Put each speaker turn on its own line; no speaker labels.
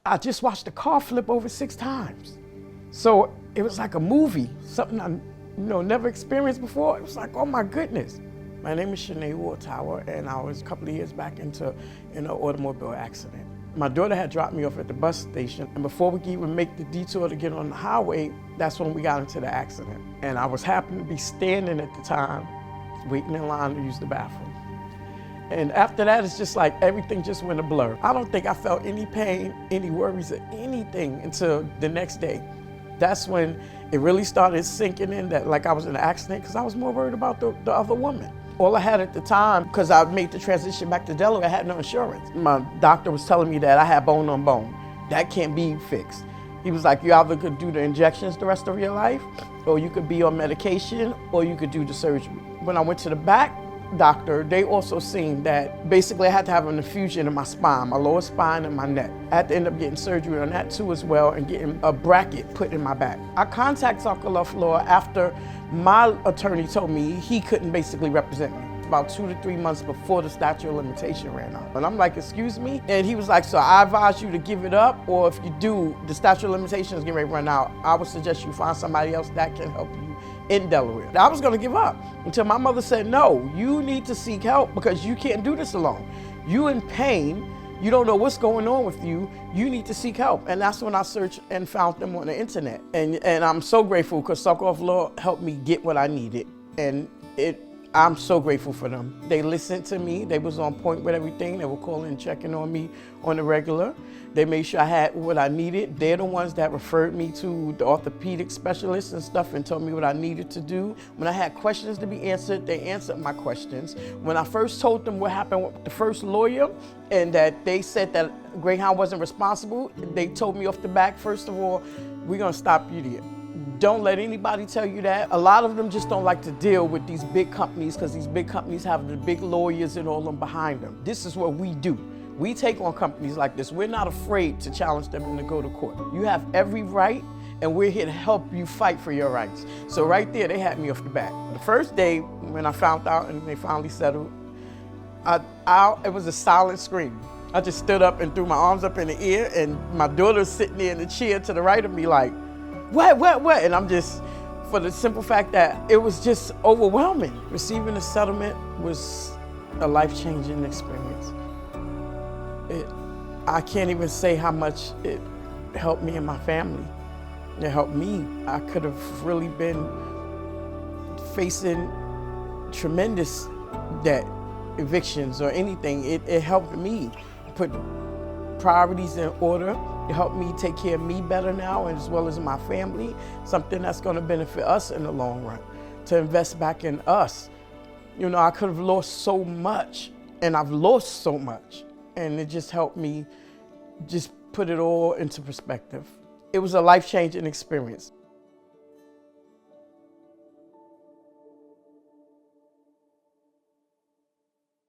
I just watched the car flip over 6 times. So it was like a movie, something I never experienced before. It was like, oh my goodness. My name is Sha-nae and I was a couple of years back into an automobile accident. My daughter had dropped me off at the bus station, and before we could even make the detour to get on the highway, that's when we got into the accident. And I was happy to be standing at the time, waiting in line to use the bathroom. And after that, it's just like everything just went a blur. I don't think I felt any pain, any worries, or anything until the next day. That's when it really started sinking in that like I was in an accident, because I was more worried about the other woman. All I had at the time, because I made the transition back to Delaware, I had no insurance. My doctor was telling me that I had bone on bone. That can't be fixed. He was like, you either could do the injections the rest of your life, or you could be on medication, or you could do the surgery. When I went to the back doctor, they also seen that basically I had to have an infusion in my spine, my lower spine and my neck. I had to end up getting surgery on that too as well, and getting a bracket put in my back. I contacted Sokolove Law after my attorney told me he couldn't basically represent me, about 2 to 3 months before the statute of limitation ran out. And I'm like, excuse me? And he was like, so I advise you to give it up, or if you do, the statute of limitations is getting ready to run out. I would suggest you find somebody else that can help you in Delaware. I was gonna give up until my mother said, no, you need to seek help because you can't do this alone. You in pain, you don't know what's going on with you, you need to seek help. And that's when I searched and found them on the internet. And I'm so grateful because Sokolove Law helped me get what I needed. And I'm so grateful for them. They listened to me, they was on point with everything. They were calling and checking on me on the regular. They made sure I had what I needed. They're the ones that referred me to the orthopedic specialists and stuff and told me what I needed to do. When I had questions to be answered, they answered my questions. When I first told them what happened with the first lawyer and that they said that Greyhound wasn't responsible, they told me off the back, first of all, we're gonna stop you there. Don't let anybody tell you that. A lot of them just don't like to deal with these big companies because these big companies have the big lawyers and all of them behind them. This is what we do. We take on companies like this. We're not afraid to challenge them and to go to court. You have every right, and we're here to help you fight for your rights. So right there, they had me off the back. The first day when I found out and they finally settled, it was a silent scream. I just stood up and threw my arms up in the air, and my daughter's sitting there in the chair to the right of me like, what? And I'm just, for the simple fact that it was just overwhelming. Receiving the settlement was a life-changing experience. I can't even say how much it helped me and my family. It helped me. I could have really been facing tremendous debt, evictions or anything. It helped me put priorities in order. It helped me take care of me better now, as well as my family, something that's going to benefit us in the long run, to invest back in us. I could have lost so much, and I've lost so much, and it just helped me just put it all into perspective. It was a life-changing experience.